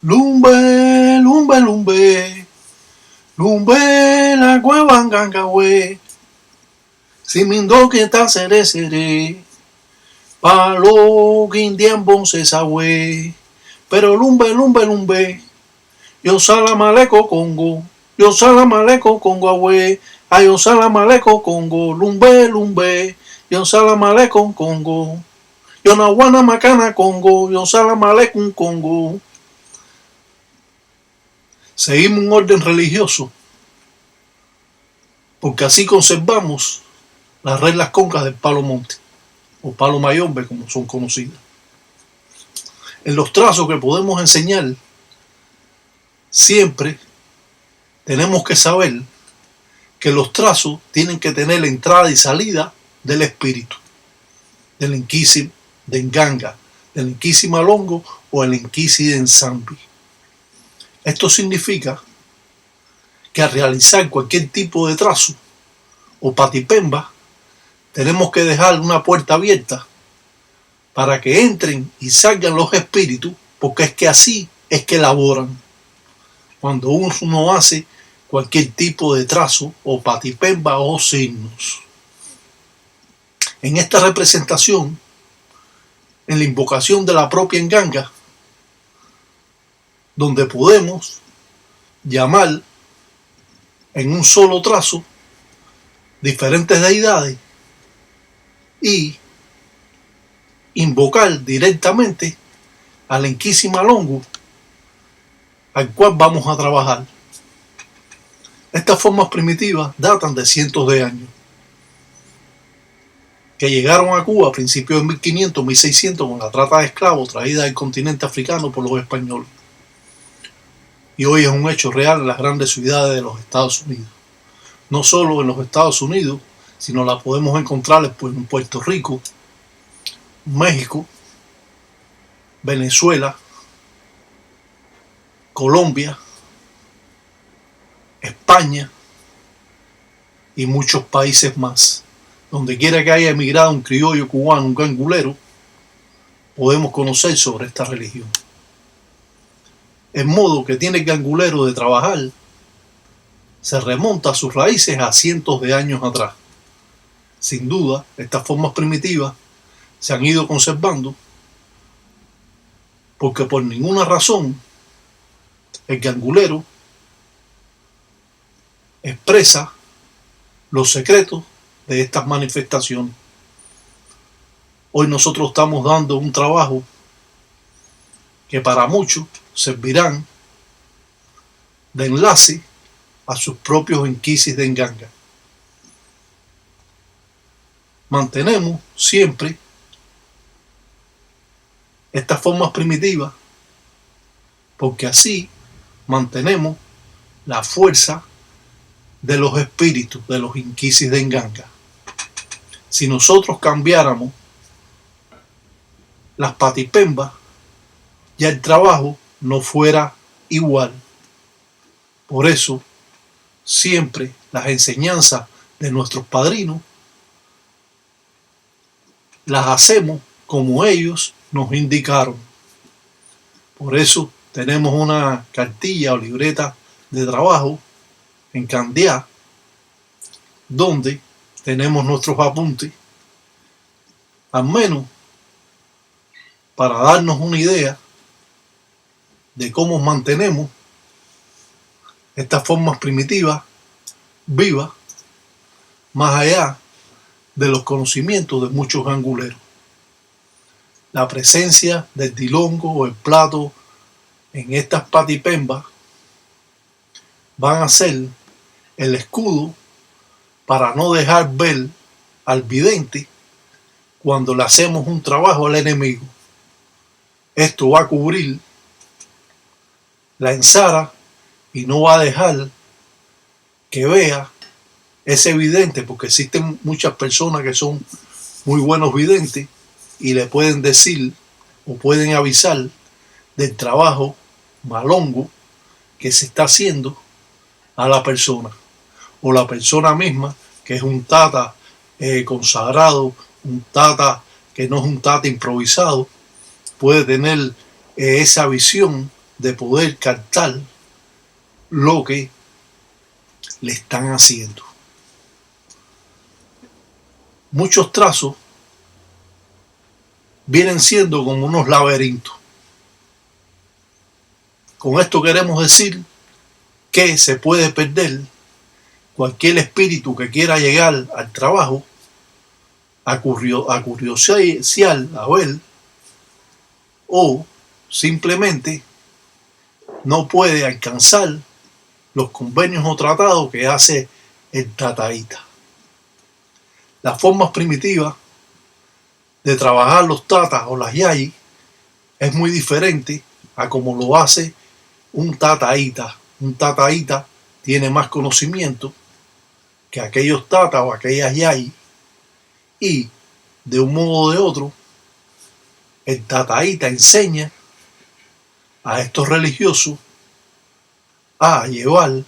Lumbe, lumbe, lumbe, lumbe la cueva ngangahue, si mindo que ta sere sere, palo guindiambon se sahue, pero lumbe, lumbe, lumbe, yo salamaleco congo, yo salamaleco congo ahue, yo salamaleco congo, lumbe, lumbe, yo salamaleco congo, yo nahuana macana congo, yo salamalec congo. Seguimos un orden religioso porque así conservamos las reglas concas del palo monte o palo mayombe, como son conocidas. En los trazos que podemos enseñar, siempre tenemos que saber que los trazos tienen que tener la entrada y salida del espíritu, del enquisi de Nganga, del enquisi malongo o el enquisi de Nsambi. Esto significa que al realizar cualquier tipo de trazo o patipemba, tenemos que dejar una puerta abierta para que entren y salgan los espíritus, porque es que así es que laboran. Cuando uno hace cualquier tipo de trazo o patipemba o signos. En esta representación, en la invocación de la propia Nganga, donde podemos llamar en un solo trazo diferentes deidades y invocar directamente al enquisi malongo al cual vamos a trabajar. Estas formas primitivas datan de cientos de años, que llegaron a Cuba a principios de 1500, 1600 con la trata de esclavos traída del continente africano por los españoles. Y hoy es un hecho real en las grandes ciudades de los Estados Unidos. No solo en los Estados Unidos, sino la podemos encontrar en Puerto Rico, México, Venezuela, Colombia, España y muchos países más. Donde quiera que haya emigrado un criollo cubano, un gangulero, podemos conocer sobre esta religión. El modo que tiene el gangulero de trabajar se remonta a sus raíces a cientos de años atrás. Sin duda, estas formas primitivas se han ido conservando porque por ninguna razón el gangulero expresa los secretos de estas manifestaciones. Hoy nosotros estamos dando un trabajo que para muchos servirán de enlace a sus propios enquisis de Nganga. Mantenemos siempre estas formas primitivas porque así mantenemos la fuerza de los espíritus de los enquisis de Nganga. Si nosotros cambiáramos las patipembas, ya el trabajo no fuera igual. Por eso, siempre las enseñanzas de nuestros padrinos las hacemos como ellos nos indicaron. Por eso tenemos una cartilla o libreta de trabajo en Candiá, donde tenemos nuestros apuntes, al menos para darnos una idea de cómo mantenemos estas formas primitivas vivas, más allá de los conocimientos de muchos ganguleros. La presencia del dilongo o el plato en estas patipembas van a ser el escudo para no dejar ver al vidente cuando le hacemos un trabajo al enemigo. Esto va a cubrir la ensara y no va a dejar que vea ese vidente, porque existen muchas personas que son muy buenos videntes y le pueden decir o pueden avisar del trabajo malongo que se está haciendo a la persona, o la persona misma, que es un tata consagrado, un tata que no es un tata improvisado, puede tener esa visión de poder captar lo que le están haciendo. Muchos trazos vienen siendo como unos laberintos. Con esto queremos decir que se puede perder cualquier espíritu que quiera llegar al trabajo a curiosear, a ver, o simplemente no puede alcanzar los convenios o tratados que hace el tataíta. Las formas primitivas de trabajar los tatas o las yayis es muy diferente a como lo hace un tataíta. Un tataíta tiene más conocimiento que aquellos tatas o aquellas yayis, y de un modo o de otro el tataíta enseña a estos religiosos a llevar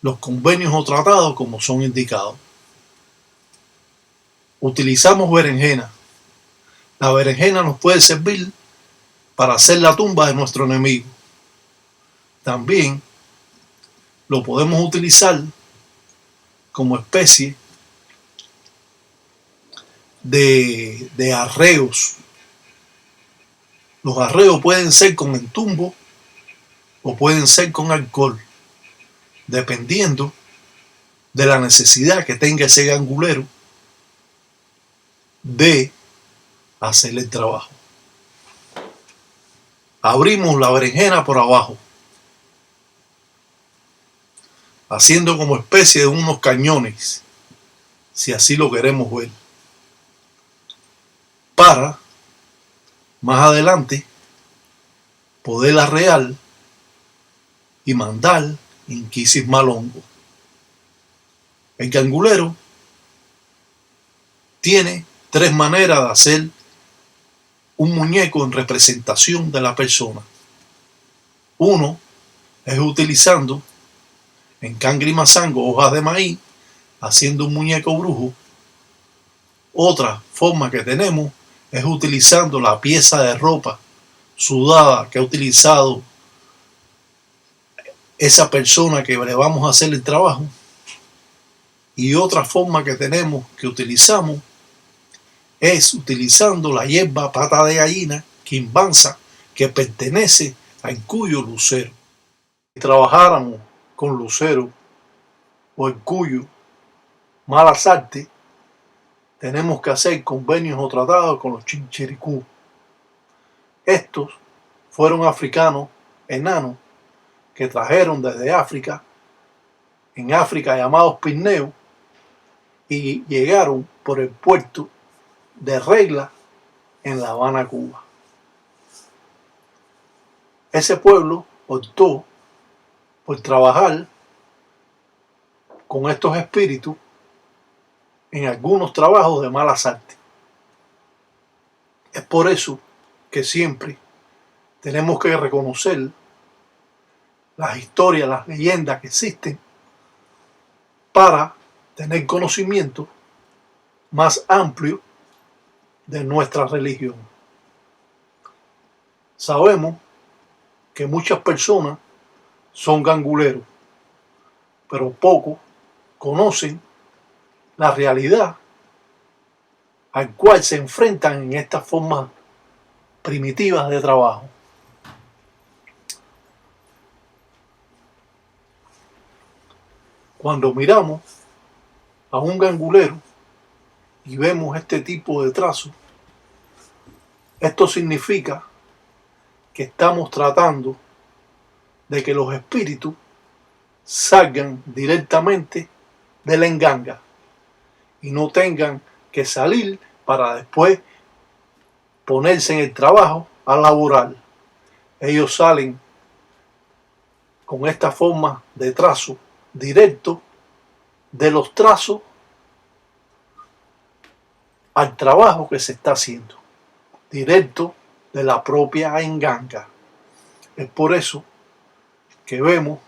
los convenios o tratados como son indicados. Utilizamos berenjena. La berenjena nos puede servir para hacer la tumba de nuestro enemigo. También lo podemos utilizar como especie de arreos. Los arreos pueden ser con entumbo o pueden ser con alcohol, dependiendo de la necesidad que tenga ese gangulero de hacer el trabajo. Abrimos la berenjena por abajo, haciendo como especie de unos cañones, si así lo queremos ver, para más adelante poder arrear y mandar inquisis malongo. El gangulero tiene 3 maneras de hacer un muñeco en representación de la persona. Uno es utilizando en cangre y mazango hojas de maíz, haciendo un muñeco brujo. Otra forma que tenemos es utilizando la pieza de ropa sudada que ha utilizado esa persona que le vamos a hacer el trabajo. Y otra forma que tenemos, que utilizamos, es utilizando la hierba pata de gallina, quimbanza, que pertenece al cuyo lucero. Si trabajáramos con lucero o el cuyo malas artes, tenemos que hacer convenios o tratados con los chinchiricú. Estos fueron africanos enanos que trajeron desde África, en África llamados Pirneos, y llegaron por el puerto de Regla en La Habana, Cuba. Ese pueblo optó por trabajar con estos espíritus en algunos trabajos de malas artes. Es por eso que siempre tenemos que reconocer las historias, las leyendas que existen, para tener conocimiento más amplio de nuestra religión. Sabemos que muchas personas son ganguleros, pero pocos conocen la realidad al cual se enfrentan en estas formas primitivas de trabajo. Cuando miramos a un gangulero y vemos este tipo de trazo, esto significa que estamos tratando de que los espíritus salgan directamente de la enganga y no tengan que salir para después ponerse en el trabajo a laborar. Ellos salen con esta forma de trazo directo de los trazos al trabajo que se está haciendo, directo de la propia enganga. Es por eso que vemos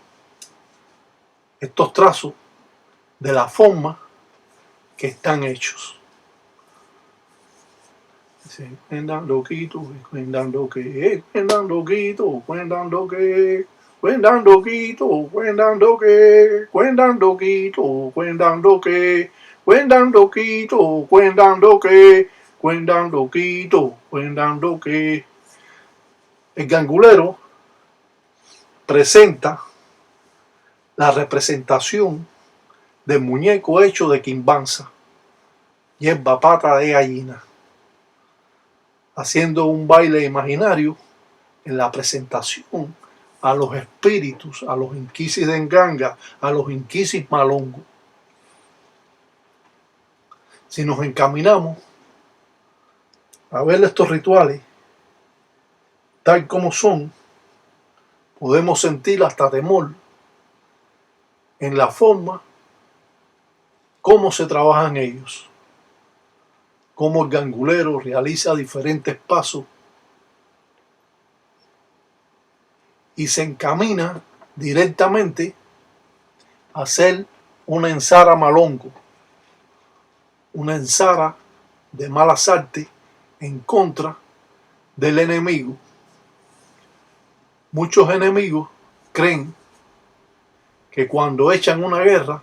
estos trazos de la forma que están hechos. Dice, cuentan loquito, cuentan lo que, cuentan loquito, cuentan lo que, cuentan loquito, cuentan lo que, cuentan loquito, cuentan lo que, cuentan loquito, cuentan lo que, cuentan loquito, cuentan lo que. El gangulero presenta la representación del muñeco hecho de quimbanza, hierba pata de gallina, haciendo un baile imaginario en la presentación a los espíritus, a los inquisis de Nganga, a los inquisis malongo. Si nos encaminamos a ver estos rituales tal como son, podemos sentir hasta temor en la forma cómo se trabajan ellos, cómo el gangulero realiza diferentes pasos y se encamina directamente a hacer una ensara malongo, una ensara de malas artes en contra del enemigo. Muchos enemigos creen que cuando echan una guerra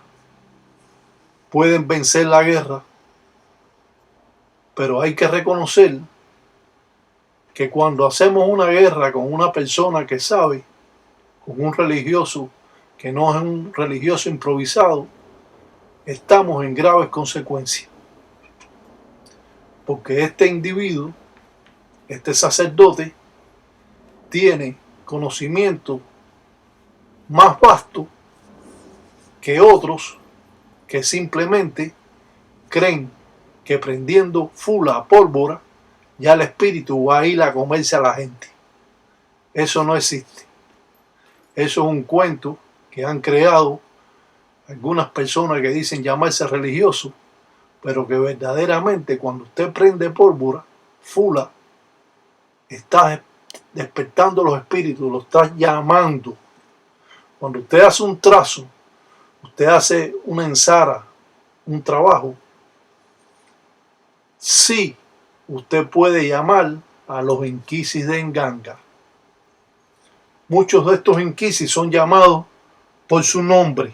pueden vencer la guerra, pero hay que reconocer que cuando hacemos una guerra con una persona que sabe, con un religioso que no es un religioso improvisado, estamos en graves consecuencias, porque este individuo, este sacerdote, tiene conocimiento más vasto que otros que simplemente creen que prendiendo fula, pólvora, ya el espíritu va a ir a comerse a la gente. Eso no existe. Eso es un cuento que han creado algunas personas que dicen llamarse religiosos, pero que verdaderamente cuando usted prende pólvora, fula, está despertando los espíritus, los está llamando. Cuando usted hace un trazo, usted hace una ensara, un trabajo, sí, usted puede llamar a los inquisis de Nganga. Muchos de estos inquisis son llamados por su nombre.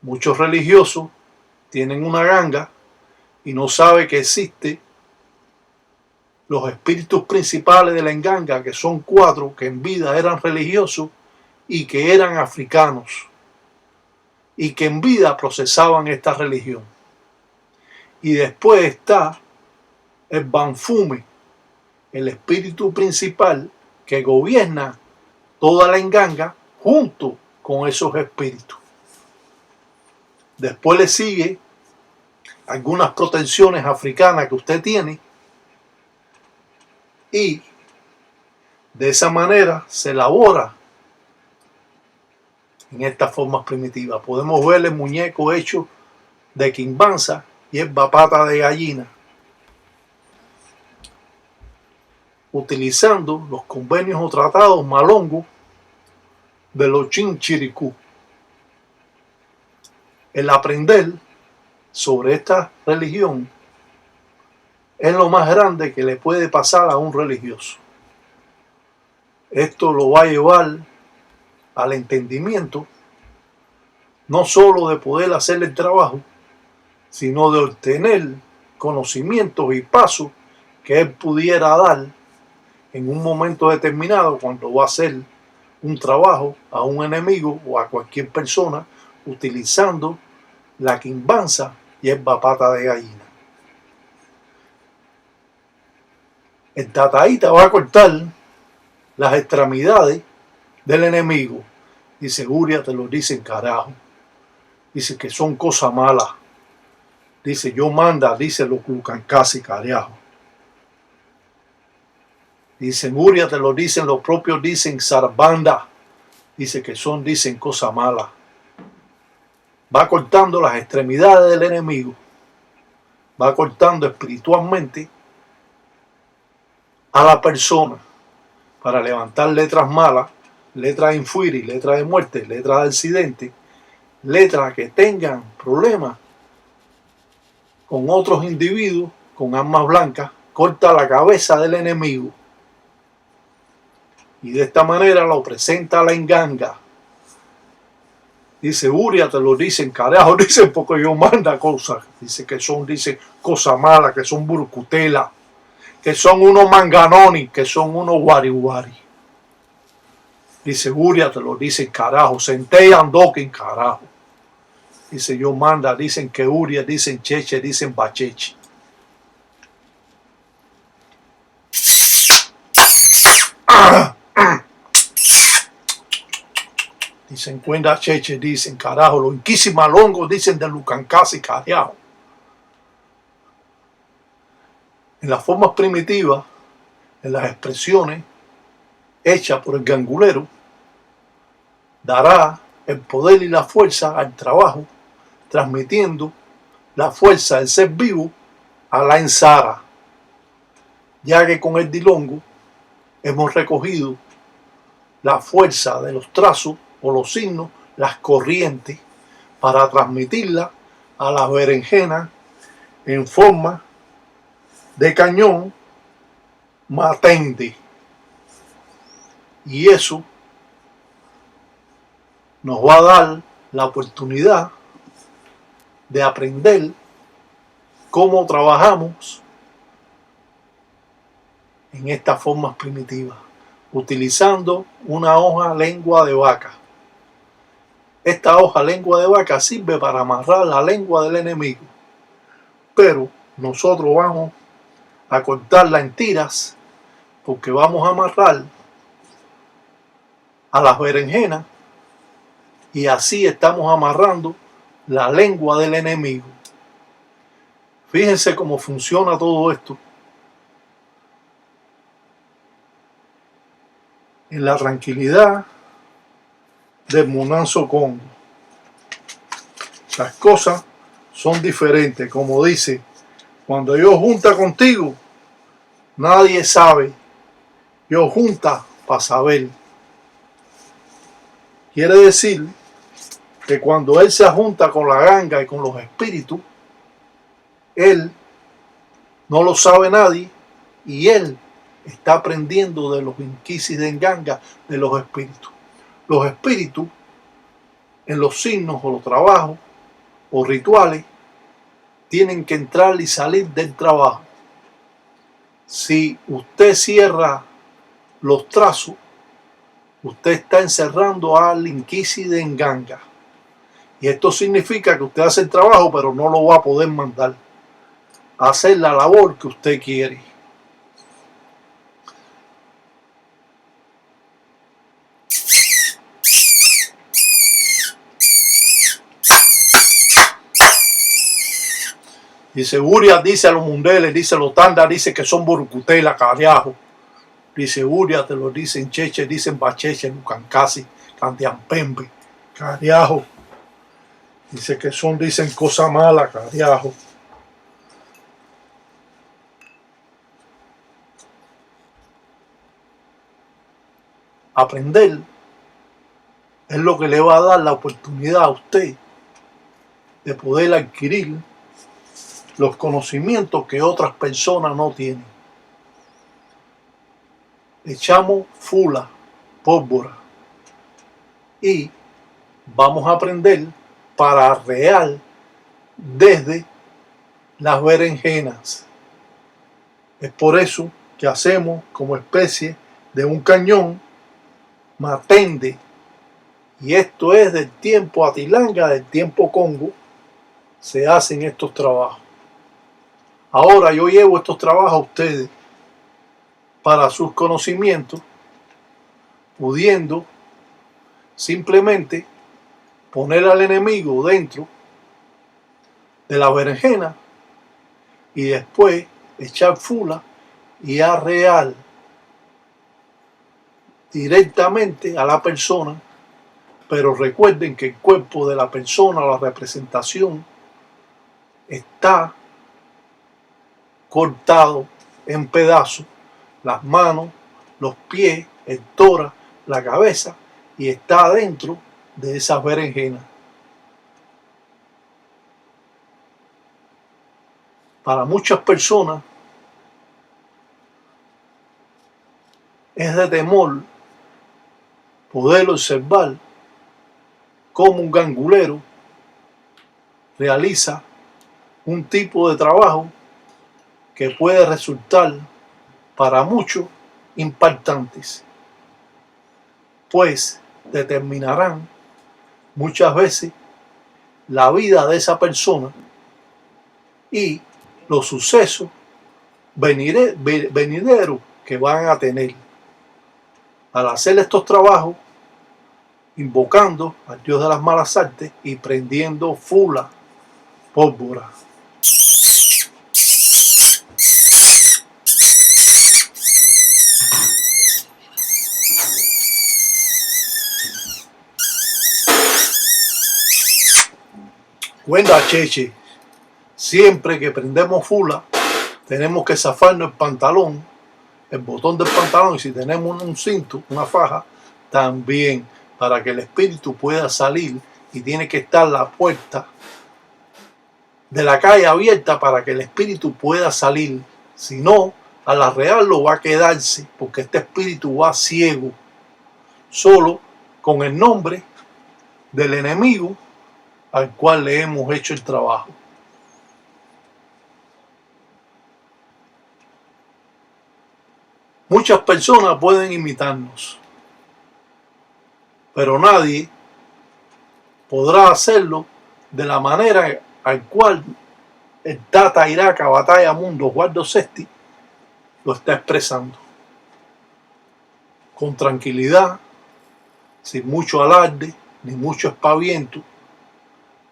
Muchos religiosos tienen una ganga y no saben que existe los espíritus principales de la Nganga, que son 4, que en vida eran religiosos y que eran africanos, y que en vida procesaban esta religión. Y después está el Banfume, el espíritu principal que gobierna toda la Nganga junto con esos espíritus. Después le sigue algunas protecciones africanas que usted tiene y de esa manera se elabora en estas formas primitivas. Podemos ver el muñeco hecho de quimbanza y hierba pata de gallina, utilizando los convenios o tratados malongos de los Chinchiricú. El aprender sobre esta religión es lo más grande que le puede pasar a un religioso. Esto lo va a llevar al entendimiento, no solo de poder hacer el trabajo, sino de obtener conocimientos y pasos que él pudiera dar en un momento determinado cuando va a hacer un trabajo a un enemigo o a cualquier persona utilizando la quimbanza y hierba pata de gallina. El tataíta va a cortar las extremidades del enemigo. Dice, Uria, te lo dicen carajo. Dice que son cosas malas. Dice, yo manda, dice los Clucancasi, carajo. Dice, Uria, te lo dicen los propios, dicen Sarbanda. Dice que son, dicen cosas malas. Va cortando las extremidades del enemigo. Va cortando espiritualmente a la persona para levantar letras malas letra de infuiri, letra de muerte, letra de accidente, letras que tengan problemas con otros individuos con armas blancas, corta la cabeza del enemigo y de esta manera lo presenta a la enganga. Dice, Uria, te lo dicen, carajo, dicen porque yo manda cosas, dice que son, dicen cosas malas, que son burcutelas, que son unos manganones, que son unos guarihuari. Dice, Uria, te lo dicen, carajo, Centella Andokin, carajo. Dice, yo manda, dicen que Uria, dicen Cheche, dicen Bacheche. Dicen cuenta Cheche, dicen carajo, los inquisimalongos dicen de Lucancasi, carajo. En las formas primitivas, en las expresiones hechas por el gangulero, dará el poder y la fuerza al trabajo, transmitiendo la fuerza del ser vivo a la ensara, ya que con el dilongo hemos recogido la fuerza de los trazos o los signos, las corrientes, para transmitirla a las berenjenas en forma de cañón matente. Y eso nos va a dar la oportunidad de aprender cómo trabajamos en estas formas primitivas, utilizando una hoja lengua de vaca. Esta hoja lengua de vaca sirve para amarrar la lengua del enemigo, pero nosotros vamos a cortarla en tiras porque vamos a amarrar a las berenjenas y así estamos amarrando la lengua del enemigo. Fíjense cómo funciona todo esto. En la tranquilidad del Monanzo Congo. Las cosas son diferentes, como dice, cuando Dios junta contigo, nadie sabe, Dios junta para saber. Quiere decir que cuando Él se junta con la ganga y con los espíritus, Él no lo sabe nadie y Él está aprendiendo de los inquisis de ganga de los espíritus. Los espíritus en los signos o los trabajos o rituales tienen que entrar y salir del trabajo. Si usted cierra los trazos, usted está encerrando al inquisi de enganga. Y esto significa que usted hace el trabajo, pero no lo va a poder mandar a hacer la labor que usted quiere. Dice Uria, dice a los mundeles, dice a los tandas, dice que son burcutela, carajo. Dice Uria, te lo dicen Cheche, dicen Bacheche, Lucancasi, Candiampembe, carajo. Dice que son, dicen cosas malas, carajo. Aprender es lo que le va a dar la oportunidad a usted de poder adquirir los conocimientos que otras personas no tienen. Echamos fula, pólvora y vamos a aprender para arrear desde las berenjenas. Es por eso que hacemos como especie de un cañón matende, y esto es del tiempo Atilanga, del tiempo Congo, se hacen estos trabajos. Ahora yo llevo estos trabajos a ustedes para sus conocimientos, pudiendo simplemente poner al enemigo dentro de la berenjena y después echar fula y arrear directamente a la persona. Pero recuerden que el cuerpo de la persona, la representación, está cortado en pedazos, las manos, los pies, el tórax, la cabeza y está dentro de esas berenjenas. Para muchas personas es de temor poder observar cómo un gangulero realiza un tipo de trabajo que puede resultar para muchos impactantes, pues determinarán muchas veces la vida de esa persona y los sucesos venideros que van a tener al hacer estos trabajos, invocando al dios de las malas artes y prendiendo fula, pólvora. Cuenta Cheche, siempre que prendemos fula, tenemos que zafarnos el pantalón, el botón del pantalón, y si tenemos un cinto, una faja, también, para que el espíritu pueda salir, y tiene que estar la puerta de la calle abierta para que el espíritu pueda salir. Si no, a la real lo va a quedarse, porque este espíritu va ciego, solo con el nombre del enemigo al cual le hemos hecho el trabajo. Muchas personas pueden imitarnos, pero nadie podrá hacerlo de la manera al cual el Tata Iraca Batalla Mundo Guardo Sesti lo está expresando. Con tranquilidad, sin mucho alarde ni mucho espaviento,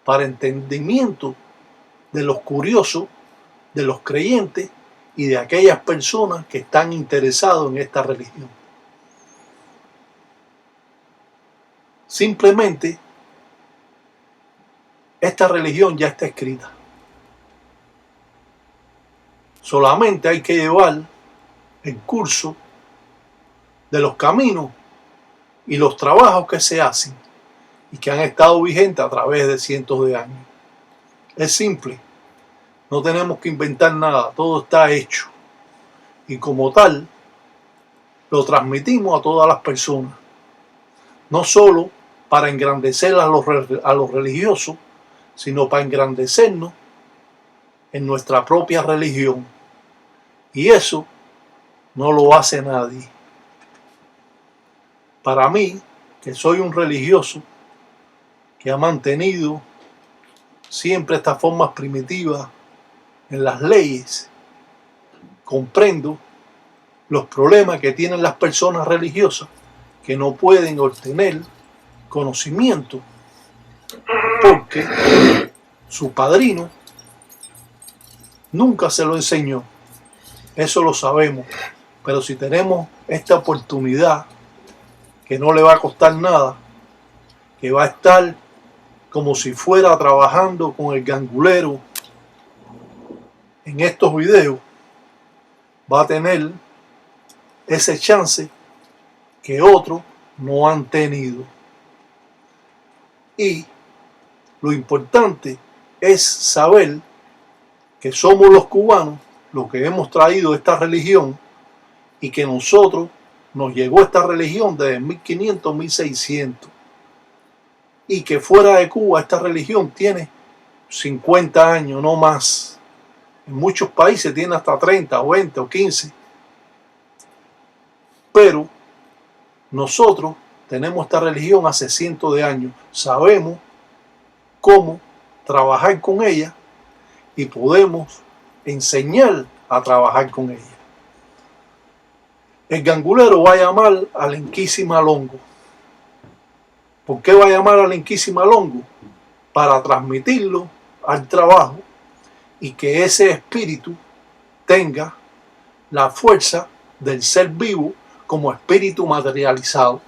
para entendimiento de los curiosos, de los creyentes y de aquellas personas que están interesados en esta religión. Simplemente, esta religión ya está escrita. Solamente hay que llevar el curso de los caminos y los trabajos que se hacen y que han estado vigentes a través de cientos de años. Es simple, no tenemos que inventar nada, todo está hecho. Y como tal, lo transmitimos a todas las personas. No solo para engrandecer a los religiosos, sino para engrandecernos en nuestra propia religión. Y eso no lo hace nadie. Para mí, que soy un religioso que ha mantenido siempre estas formas primitivas en las leyes, comprendo los problemas que tienen las personas religiosas que no pueden obtener conocimiento porque su padrino nunca se lo enseñó. Eso lo sabemos, pero si tenemos esta oportunidad que no le va a costar nada, que va a estar como si fuera trabajando con el gangulero en estos videos, va a tener ese chance que otros no han tenido. Y lo importante es saber que somos los cubanos los que hemos traído esta religión y que nosotros nos llegó esta religión desde 1500, 1600 y que fuera de Cuba esta religión tiene 50 años, no más. En muchos países tiene hasta 30 o 20 o 15. Pero nosotros tenemos esta religión hace cientos de años. Sabemos cómo trabajar con ella y podemos enseñar a trabajar con ella. El gangulero va a llamar al Inquisimalongo. ¿Por qué va a llamar al Inquisimalongo? Para transmitirlo al trabajo y que ese espíritu tenga la fuerza del ser vivo como espíritu materializado.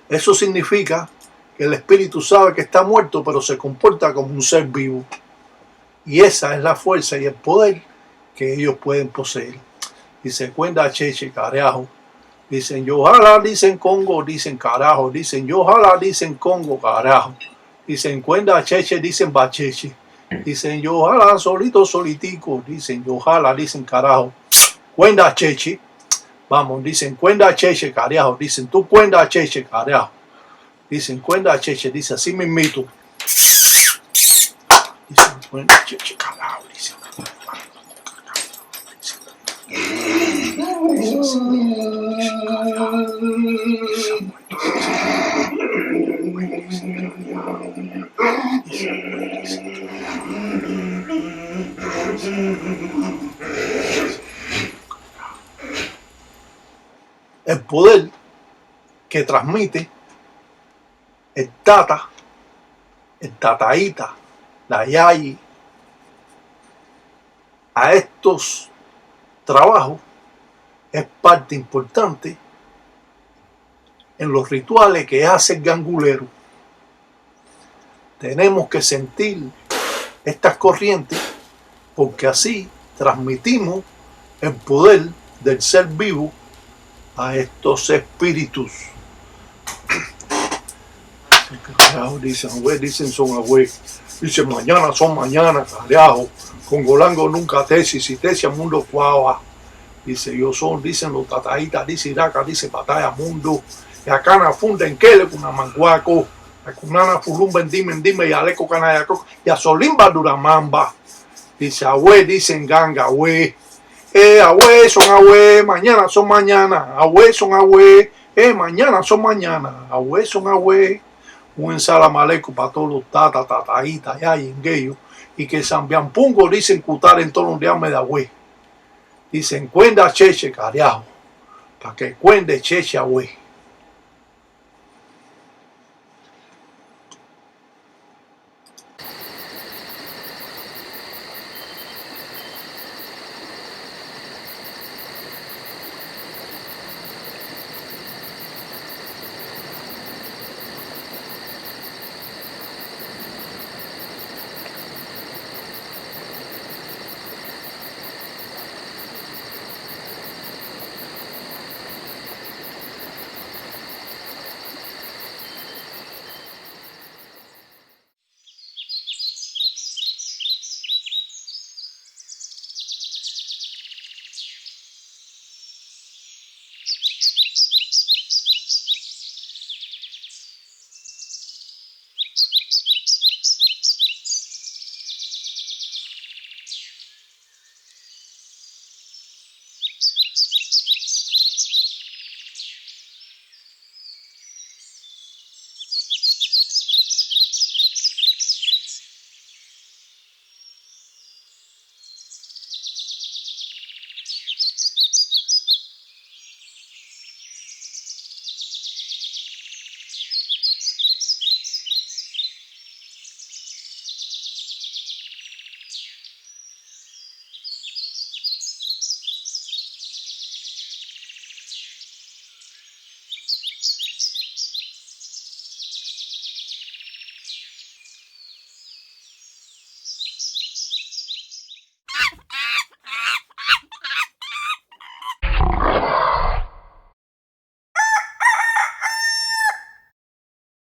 Eso significa que el espíritu sabe que está muerto, pero se comporta como un ser vivo. Y esa es la fuerza y el poder que ellos pueden poseer. Y se cuenta Cheche, carajo, Dicen yo ojalá, dicen Congo, dicen carajo. Dicen yo ojalá, dicen Congo, carajo. Dicen cuenda cheche, dicen bacheche. Dicen yo ojalá, solito, solitico. Dicen yo ojalá, dicen carajo. Cuenda cheche. Vamos, dicen cuenda cheche, carajo. Dicen tú cuenda cheche, carajo. Dicen cuenda cheche, dice así mismito. Dicen cuenda cheche, carajo. Dicen. El poder que transmite el tata, el tataíta, la yayi, a estos trabajos es parte importante en los rituales que hace el gangulero. Tenemos que sentir estas corrientes porque así transmitimos el poder del ser vivo a estos espíritus. Dicen son agüey. Dicen mañana son mañana, carajo. Con Golango nunca tesis, si tesis mundo cuava. Dice yo son, dicen los tataitas, dice Iraca, dice batalla mundo. Y acá na funda en Kele con una manguaco. A kunana fulumba en dime y aleco canayaco. Y a solimba duramamba. Dice agüey, dicen ganga, agüey. Agüey son agüey, mañana son mañana. Agüey son agüey, mañana son mañana. Agüey son agüey. Un ensalamaleco para todos los tataitas ya en Gueyo. Y que Sambiampungo dicen cutar en todos los días de agüey. Dicen cuenda cheche, carajo. Para que cuende cheche agüey.